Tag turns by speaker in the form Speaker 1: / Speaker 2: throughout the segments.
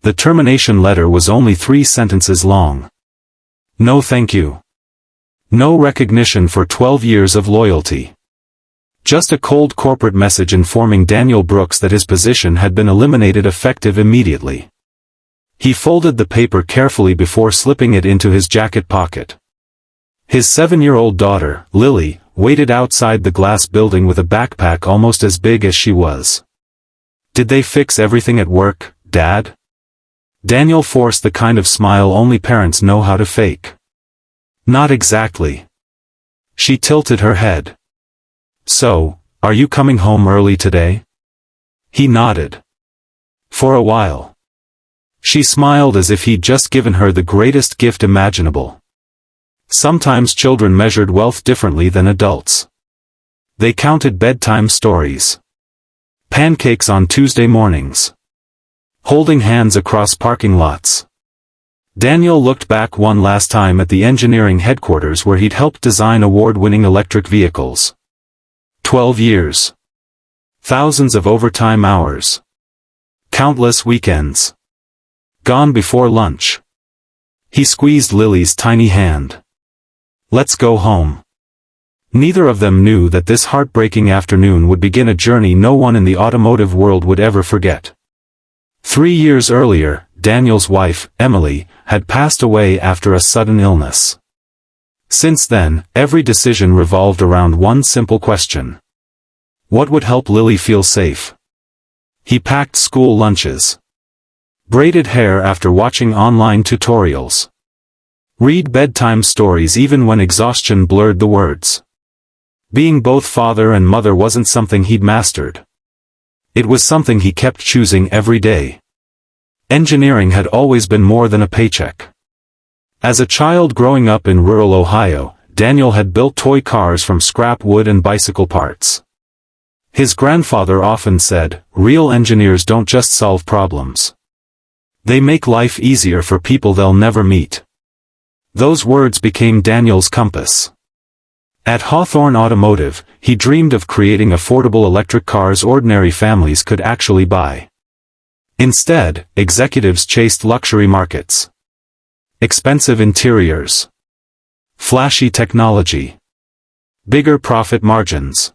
Speaker 1: The termination letter was only 3 sentences long. No thank you. No recognition for 12 years of loyalty. Just a cold corporate message informing Daniel Brooks that his position had been eliminated effective immediately. He folded the paper carefully before slipping it into his jacket pocket. His 7-year-old daughter, Lily, waited outside the glass building with a backpack almost as big as she was. "Did they fix everything at work, Dad?" Daniel forced the kind of smile only parents know how to fake. "Not exactly." She tilted her head. "So, are you coming home early today?" He nodded. "For a while." She smiled as if he'd just given her the greatest gift imaginable. Sometimes children measured wealth differently than adults. They counted bedtime stories. Pancakes on Tuesday mornings. Holding hands across parking lots. Daniel looked back one last time at the engineering headquarters where he'd helped design award-winning electric vehicles. 12 years. Thousands of overtime hours. Countless weekends. Gone before lunch. He squeezed Lily's tiny hand. "Let's go home." Neither of them knew that this heartbreaking afternoon would begin a journey no one in the automotive world would ever forget. 3 years earlier, Daniel's wife, Emily, had passed away after a sudden illness. Since then, every decision revolved around one simple question. What would help Lily feel safe? He packed school lunches. Braided hair after watching online tutorials. Read bedtime stories even when exhaustion blurred the words. Being both father and mother wasn't something he'd mastered. It was something he kept choosing every day. Engineering had always been more than a paycheck. As a child growing up in rural Ohio, Daniel had built toy cars from scrap wood and bicycle parts. His grandfather often said, "Real engineers don't just solve problems. They make life easier for people they'll never meet." Those words became Daniel's compass. At Hawthorne Automotive, he dreamed of creating affordable electric cars ordinary families could actually buy. Instead, executives chased luxury markets. Expensive interiors. Flashy technology. Bigger profit margins.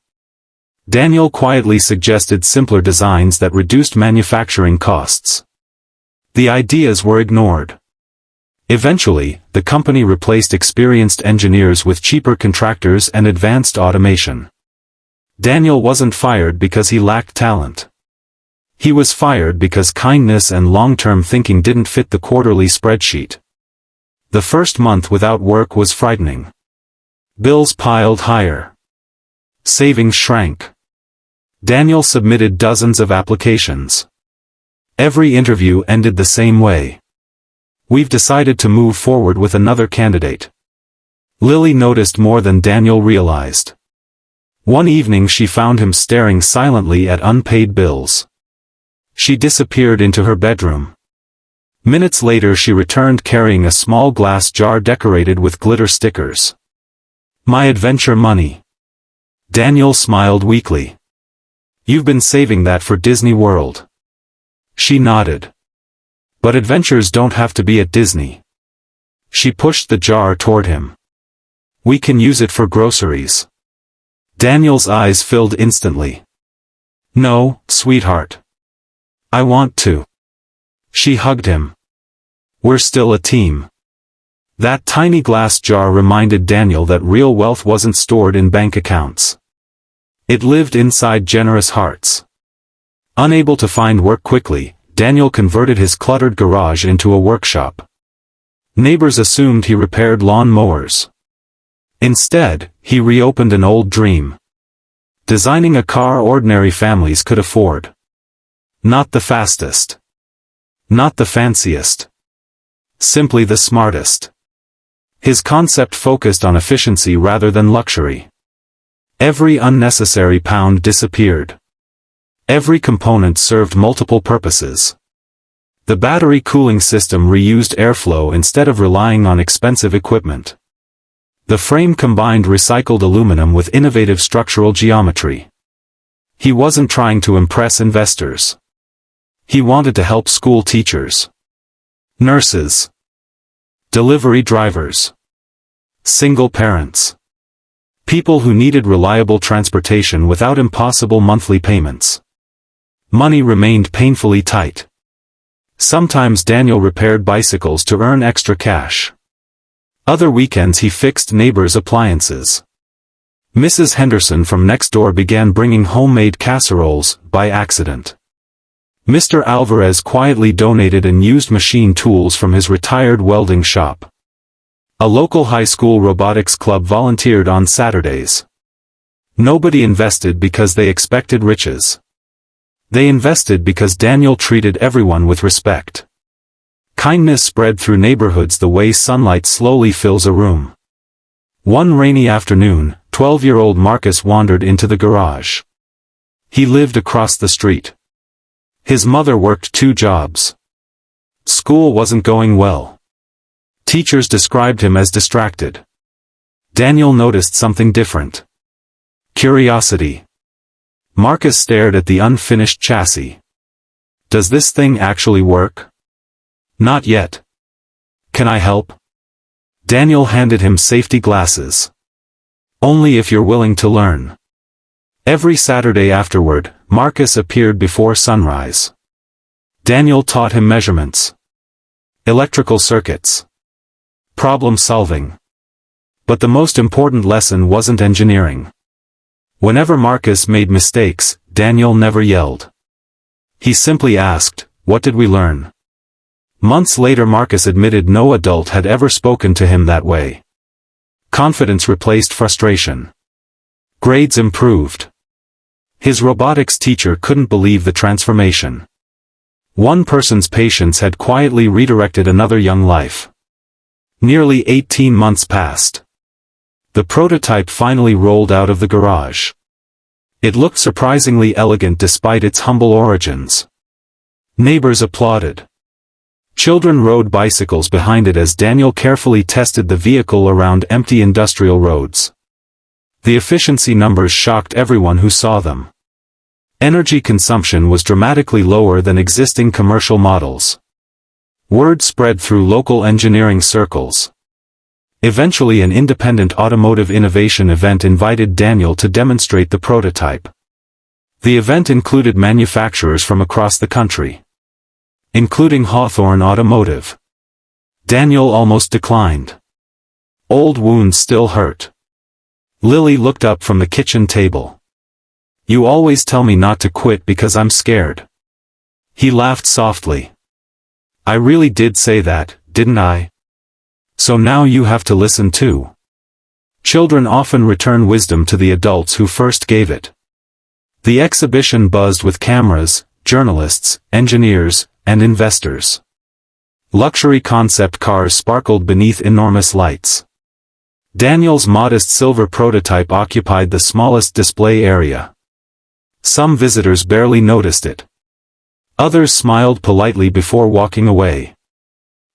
Speaker 1: Daniel quietly suggested simpler designs that reduced manufacturing costs. The ideas were ignored. Eventually, the company replaced experienced engineers with cheaper contractors and advanced automation. Daniel wasn't fired because he lacked talent. He was fired because kindness and long-term thinking didn't fit the quarterly spreadsheet. The first month without work was frightening. Bills piled higher. Savings shrank. Daniel submitted dozens of applications. Every interview ended the same way. "We've decided to move forward with another candidate." Lily noticed more than Daniel realized. One evening she found him staring silently at unpaid bills. She disappeared into her bedroom. Minutes later she returned carrying a small glass jar decorated with glitter stickers. "My adventure money." Daniel smiled weakly. "You've been saving that for Disney World." She nodded. "But adventures don't have to be at Disney." She pushed the jar toward him. "We can use it for groceries." Daniel's eyes filled instantly. "No, sweetheart. I want to." She hugged him. "We're still a team." That tiny glass jar reminded Daniel that real wealth wasn't stored in bank accounts. It lived inside generous hearts. Unable to find work quickly, Daniel converted his cluttered garage into a workshop. Neighbors assumed he repaired lawn mowers. Instead, he reopened an old dream. Designing a car ordinary families could afford. Not the fastest. Not the fanciest. Simply the smartest. His concept focused on efficiency rather than luxury. Every unnecessary pound disappeared. Every component served multiple purposes. The battery cooling system reused airflow instead of relying on expensive equipment. The frame combined recycled aluminum with innovative structural geometry. He wasn't trying to impress investors. He wanted to help school teachers. nurses, delivery drivers, single parents, people who needed reliable transportation without impossible monthly payments. Money remained painfully tight. Sometimes Daniel repaired bicycles to earn extra cash. Other weekends he fixed neighbors' appliances. Mrs. Henderson from next door began bringing homemade casseroles, by accident. Mr. Alvarez quietly donated unused machine tools from his retired welding shop. A local high school robotics club volunteered on Saturdays. Nobody invested because they expected riches. They invested because Daniel treated everyone with respect. Kindness spread through neighborhoods the way sunlight slowly fills a room. One rainy afternoon, 12-year-old Marcus wandered into the garage. He lived across the street. His mother worked 2 jobs. School wasn't going well. Teachers described him as distracted. Daniel noticed something different. Curiosity. Marcus stared at the unfinished chassis. Does this thing actually work? Not yet. Can I help? Daniel handed him safety glasses. Only if you're willing to learn. Every Saturday afterward, Marcus appeared before sunrise. Daniel taught him measurements, electrical circuits, problem solving. But the most important lesson wasn't engineering. Whenever Marcus made mistakes, Daniel never yelled. He simply asked, "What did we learn?" Months later Marcus admitted no adult had ever spoken to him that way. Confidence replaced frustration. Grades improved. His robotics teacher couldn't believe the transformation. One person's patience had quietly redirected another young life. Nearly 18 months passed. The prototype finally rolled out of the garage. It looked surprisingly elegant despite its humble origins. Neighbors applauded. Children rode bicycles behind it as Daniel carefully tested the vehicle around empty industrial roads. The efficiency numbers shocked everyone who saw them. Energy consumption was dramatically lower than existing commercial models. Word spread through local engineering circles. Eventually an independent automotive innovation event invited Daniel to demonstrate the prototype. The event included manufacturers from across the country, including Hawthorne Automotive. Daniel almost declined. Old wounds still hurt. Lily looked up from the kitchen table. "You always tell me not to quit because I'm scared." He laughed softly. "I really did say that, didn't I? So now you have to listen too." Children often return wisdom to the adults who first gave it. The exhibition buzzed with cameras, journalists, engineers, and investors. Luxury concept cars sparkled beneath enormous lights. Daniel's modest silver prototype occupied the smallest display area. Some visitors barely noticed it. Others smiled politely before walking away.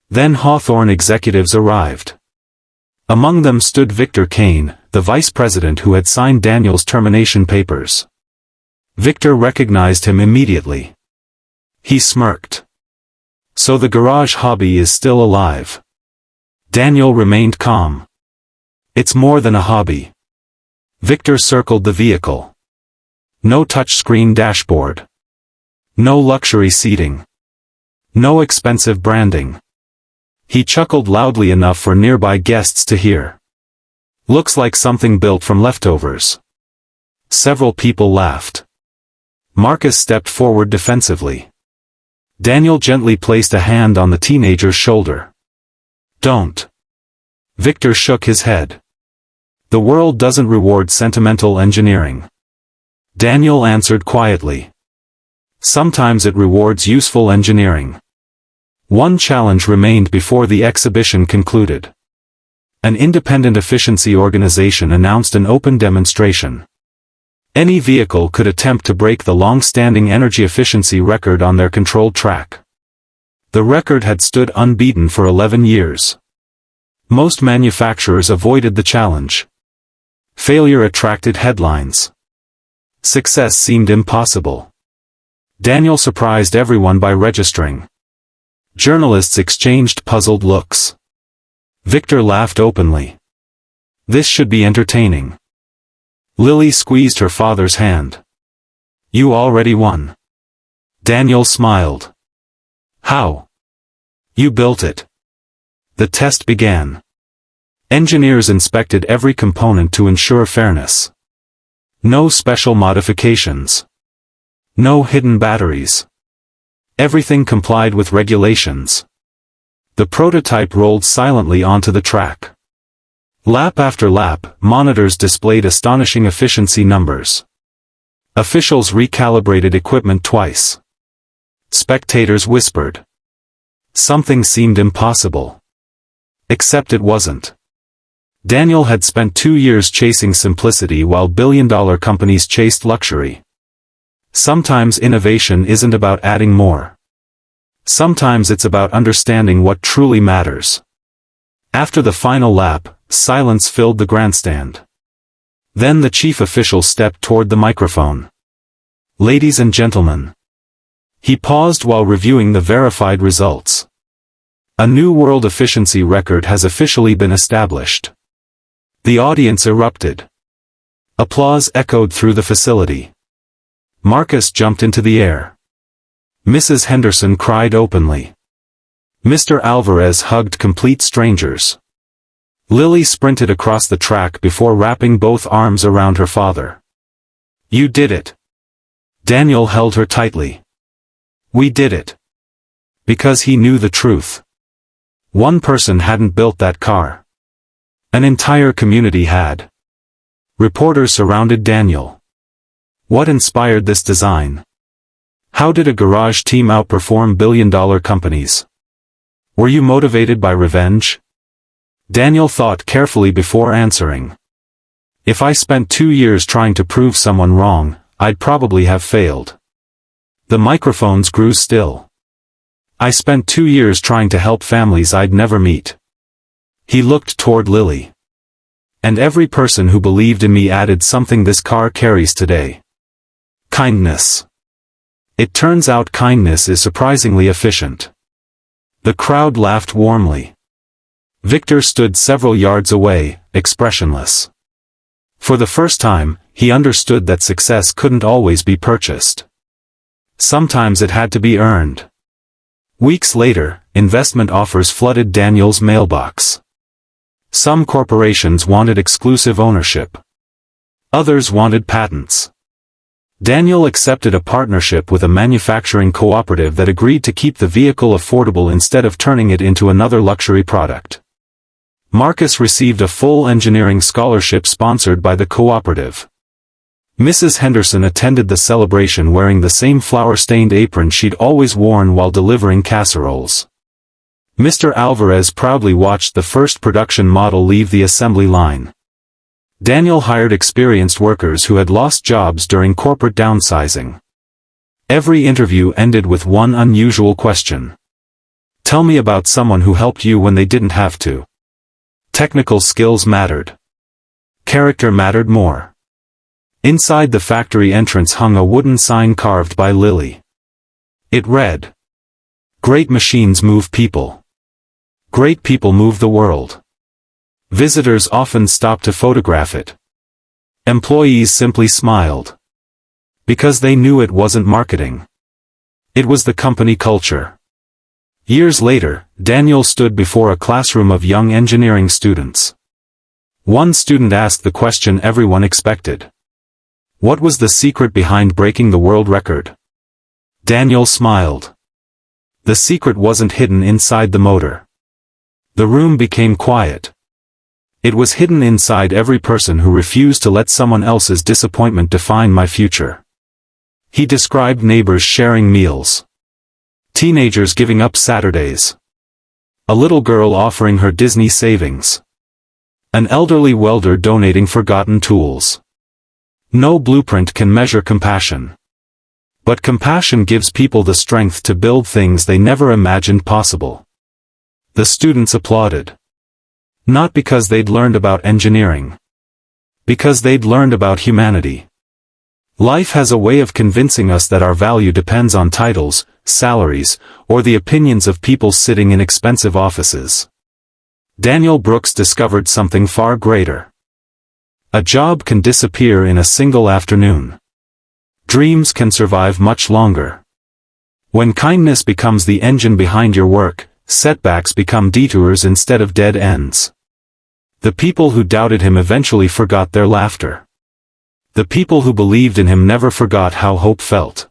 Speaker 1: Then Hawthorne executives arrived. Among them stood Victor Kane, the vice president who had signed Daniel's termination papers. Victor recognized him immediately. He smirked. "So the garage hobby is still alive." Daniel remained calm. "It's more than a hobby." Victor circled the vehicle. No touchscreen dashboard. No luxury seating. No expensive branding. He chuckled loudly enough for nearby guests to hear. "Looks like something built from leftovers." Several people laughed. Marcus stepped forward defensively. Daniel gently placed a hand on the teenager's shoulder. "Don't." Victor shook his head. "The world doesn't reward sentimental engineering." Daniel answered quietly. "Sometimes it rewards useful engineering." One challenge remained before the exhibition concluded. An independent efficiency organization announced an open demonstration. Any vehicle could attempt to break the long-standing energy efficiency record on their controlled track. The record had stood unbeaten for 11 years. Most manufacturers avoided the challenge. Failure attracted headlines. Success seemed impossible. Daniel surprised everyone by registering. Journalists exchanged puzzled looks. Victor laughed openly. This should be entertaining. Lily squeezed her father's hand. You already won. Daniel smiled. How? You built it. The test began. Engineers inspected every component to ensure fairness. No special modifications. No hidden batteries. Everything complied with regulations. The prototype rolled silently onto the track. Lap after lap, monitors displayed astonishing efficiency numbers. Officials recalibrated equipment twice. Spectators whispered. Something seemed impossible. Except it wasn't. Daniel had spent 2 years chasing simplicity while billion-dollar companies chased luxury. Sometimes innovation isn't about adding more. Sometimes it's about understanding what truly matters. After the final lap, silence filled the grandstand. Then the chief official stepped toward the microphone. Ladies and gentlemen. He paused while reviewing the verified results. A new world efficiency record has officially been established. The audience erupted. Applause echoed through the facility. Marcus jumped into the air. Mrs. Henderson cried openly. Mr. Alvarez hugged complete strangers. Lily sprinted across the track before wrapping both arms around her father. You did it. Daniel held her tightly. We did it. Because he knew the truth. One person hadn't built that car. An entire community had. Reporters surrounded Daniel. What inspired this design? How did a garage team outperform billion-dollar companies? Were you motivated by revenge? Daniel thought carefully before answering. If I spent 2 years trying to prove someone wrong, I'd probably have failed. The microphones grew still. I spent 2 years trying to help families I'd never meet. He looked toward Lily. And every person who believed in me added something this car carries today. Kindness. It turns out kindness is surprisingly efficient. The crowd laughed warmly. Victor stood several yards away, expressionless. For the first time, he understood that success couldn't always be purchased. Sometimes it had to be earned. Weeks later, investment offers flooded Daniel's mailbox. Some corporations wanted exclusive ownership. Others wanted patents. Daniel accepted a partnership with a manufacturing cooperative that agreed to keep the vehicle affordable instead of turning it into another luxury product. Marcus received a full engineering scholarship sponsored by the cooperative. Mrs. Henderson attended the celebration wearing the same flour-stained apron she'd always worn while delivering casseroles. Mr. Alvarez proudly watched the first production model leave the assembly line. Daniel hired experienced workers who had lost jobs during corporate downsizing. Every interview ended with one unusual question. Tell me about someone who helped you when they didn't have to. Technical skills mattered. Character mattered more. Inside the factory entrance hung a wooden sign carved by Lily. It read, "Great machines move people. Great people move the world." Visitors often stopped to photograph it. Employees simply smiled. Because they knew it wasn't marketing. It was the company culture. Years later, Daniel stood before a classroom of young engineering students. One student asked the question everyone expected. What was the secret behind breaking the world record? Daniel smiled. The secret wasn't hidden inside the motor. The room became quiet. It was hidden inside every person who refused to let someone else's disappointment define my future. He described neighbors sharing meals. Teenagers giving up Saturdays. A little girl offering her Disney savings. An elderly welder donating forgotten tools. No blueprint can measure compassion. But compassion gives people the strength to build things they never imagined possible. The students applauded. Not because they'd learned about engineering. Because they'd learned about humanity. Life has a way of convincing us that our value depends on titles, salaries, or the opinions of people sitting in expensive offices. Daniel Brooks discovered something far greater. A job can disappear in a single afternoon. Dreams can survive much longer. When kindness becomes the engine behind your work, setbacks become detours instead of dead ends. The people who doubted him eventually forgot their laughter. The people who believed in him never forgot how hope felt.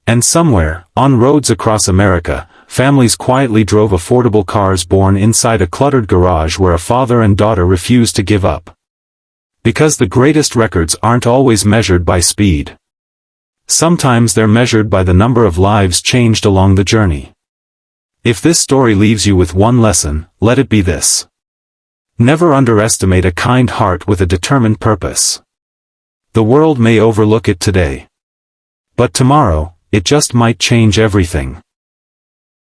Speaker 1: And somewhere, on roads across America, families quietly drove affordable cars born inside a cluttered garage where a father and daughter refused to give up. Because the greatest records aren't always measured by speed. Sometimes they're measured by the number of lives changed along the journey. If this story leaves you with one lesson, let it be this. Never underestimate a kind heart with a determined purpose. The world may overlook it today. But tomorrow, it just might change everything.